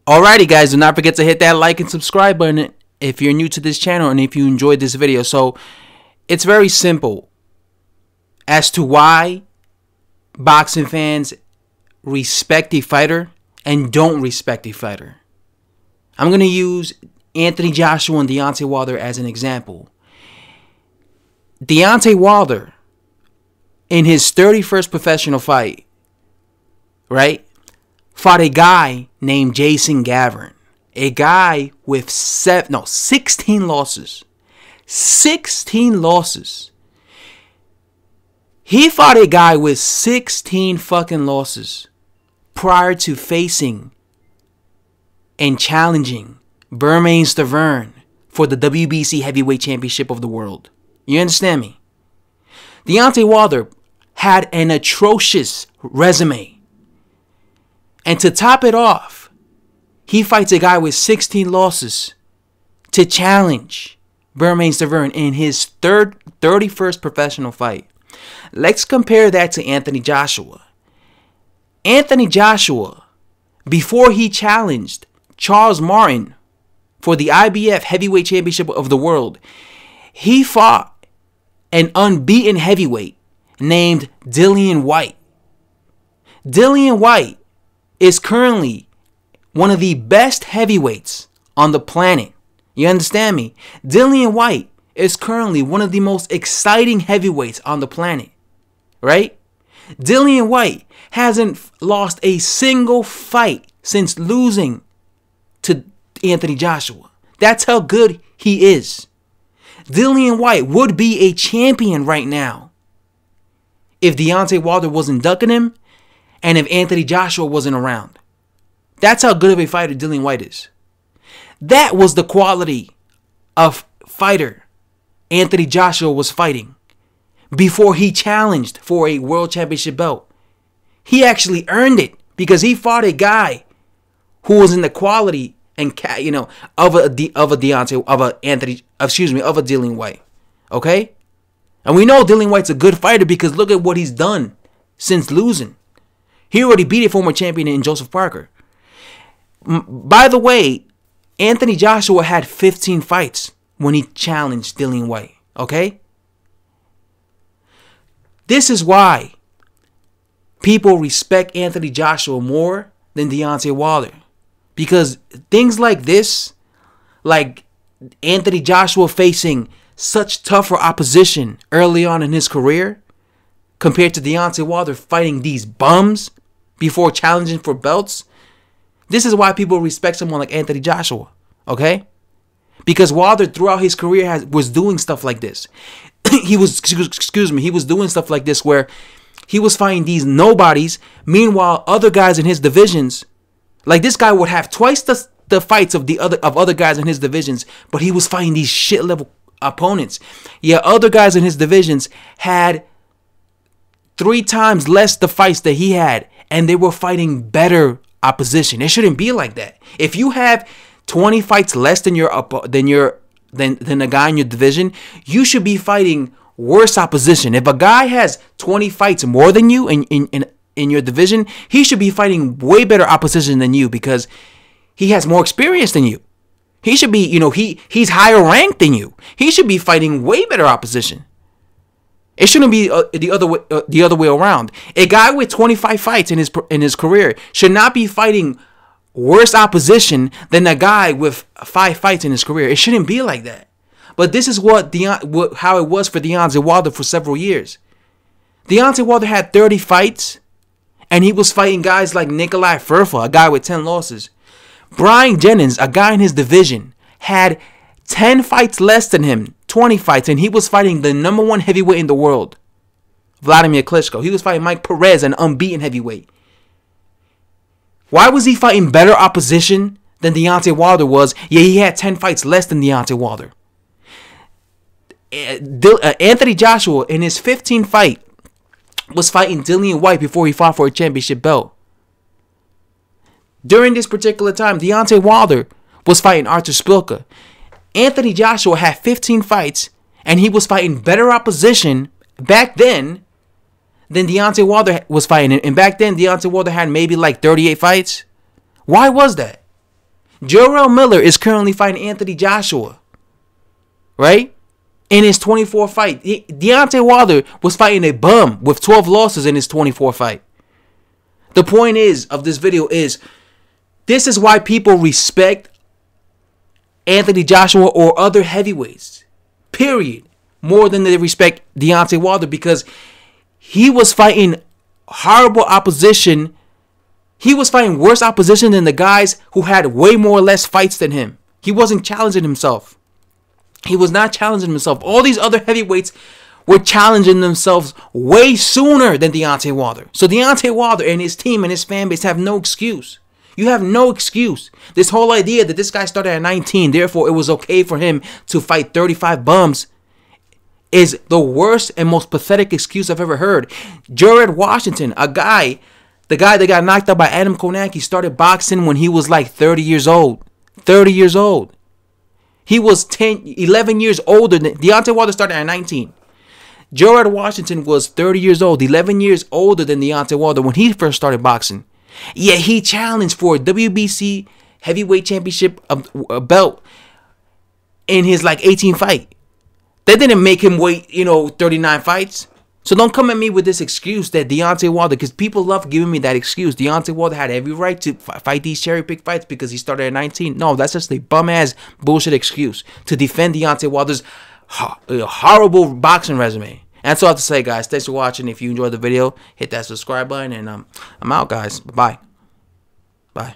Alrighty guys, do not forget to hit that like and subscribe button if you're new to this channel and if you enjoyed this video. So it's very simple as to why boxing fans respect a fighter and don't respect a fighter. I'm going to use Anthony Joshua and Deontay Wilder as an example. Deontay Wilder, in his 31st professional fight, right, fought a guy named Jason Gavin. A guy with 16 losses. 16 losses. He fought a guy with 16 fucking losses prior to facing and challenging Bermane Stiverne for the WBC Heavyweight Championship of the world. You understand me? Deontay Wilder had an atrocious resume. And to top it off, he fights a guy with 16 losses to challenge Bermane Stiverne in his 31st professional fight. Let's compare that to Anthony Joshua. Anthony Joshua, before he challenged Charles Martin for the IBF Heavyweight Championship of the world, he fought an unbeaten heavyweight named Dillian Whyte. Dillian Whyte is currently one of the best heavyweights on the planet. You understand me? Dillian Whyte is currently one of the most exciting heavyweights on the planet. Right? Dillian Whyte hasn't lost a single fight since losing to Anthony Joshua. That's how good he is. Dillian Whyte would be a champion right now if Deontay Wilder wasn't ducking him and if Anthony Joshua wasn't around. That's how good of a fighter Dillian Whyte is. That was the quality of fighter Anthony Joshua was fighting before he challenged for a world championship belt. He actually earned it because he fought a guy who was in the quality and of a Dillian Whyte. Okay? And we know Dillian Whyte's a good fighter because look at what he's done since losing. He already beat a former champion in Joseph Parker. By the way, Anthony Joshua had 15 fights when he challenged Dillian Whyte. Okay? This is why people respect Anthony Joshua more than Deontay Wilder. Because things like this, like Anthony Joshua facing such tougher opposition early on in his career, compared to Deontay Wilder fighting these bums before challenging for belts, this is why people respect someone like Anthony Joshua, okay? Because Wilder throughout his career was doing stuff like this. he was doing stuff like this where he was fighting these nobodies. Meanwhile, other guys in his divisions, like this guy would have twice the fights of other guys in his divisions, but he was fighting these shit level opponents. Yeah, other guys in his divisions had 3 times less the fights that he had, and they were fighting better opposition. It shouldn't be like that. If you have 20 fights less than the guy in your division, you should be fighting worse opposition. If a guy has 20 fights more than you in your division, he should be fighting way better opposition than you because he has more experience than you. He should be, he's higher ranked than you. He should be fighting way better opposition. It shouldn't be the other way around. A guy with 25 fights in his career should not be fighting worse opposition than a guy with 5 fights in his career. It shouldn't be like that. But this is how it was for Deontay Wilder for several years. Deontay Wilder had 30 fights, and he was fighting guys like Nikolai Furfa, a guy with 10 losses. Brian Jennings, a guy in his division, had 10 fights less than him, 20 fights, and he was fighting the #1 heavyweight in the world, Vladimir Klitschko. He was fighting Mike Perez, an unbeaten heavyweight. Why was he fighting better opposition than Deontay Wilder was? Yeah, he had 10 fights less than Deontay Wilder. Anthony Joshua, in his 15th fight, was fighting Dillian Whyte before he fought for a championship belt. During this particular time, Deontay Wilder was fighting Artur Szpilka. Anthony Joshua had 15 fights, and he was fighting better opposition back then than Deontay Wilder was fighting. And back then, Deontay Wilder had maybe like 38 fights. Why was that? Jarrell Miller is currently fighting Anthony Joshua, right? In his 24 fight. Deontay Wilder was fighting a bum with 12 losses in his 24 fight. The point is of this video is, this is why people respect Anthony Joshua or other heavyweights, period, more than they respect Deontay Wilder, because he was fighting horrible opposition. He was fighting worse opposition than the guys who had way more or less fights than him. He wasn't challenging himself. He was not challenging himself. All these other heavyweights were challenging themselves way sooner than Deontay Wilder. So Deontay Wilder and his team and his fan base have no excuse. You have no excuse. This whole idea that this guy started at 19, therefore it was okay for him to fight 35 bums, is the worst and most pathetic excuse I've ever heard. Jared Washington, the guy that got knocked out by Adam Kownacki, started boxing when he was like 30 years old. 30 years old. He was 11 years older than Deontay Wilder. Started at 19. Jared Washington was 30 years old, 11 years older than Deontay Wilder when he first started boxing. Yet he challenged for a WBC heavyweight championship belt in his like 18 fight. That didn't make him wait, 39 fights. So don't come at me with this excuse that Deontay Wilder, because people love giving me that excuse. Deontay Wilder had every right to fight these cherry pick fights because he started at 19. No, that's just a bum ass bullshit excuse to defend Deontay Wilder's horrible boxing resume. And that's all I have to say, guys. Thanks for watching. If you enjoyed the video, hit that subscribe button, and I'm out, guys. Bye. Bye.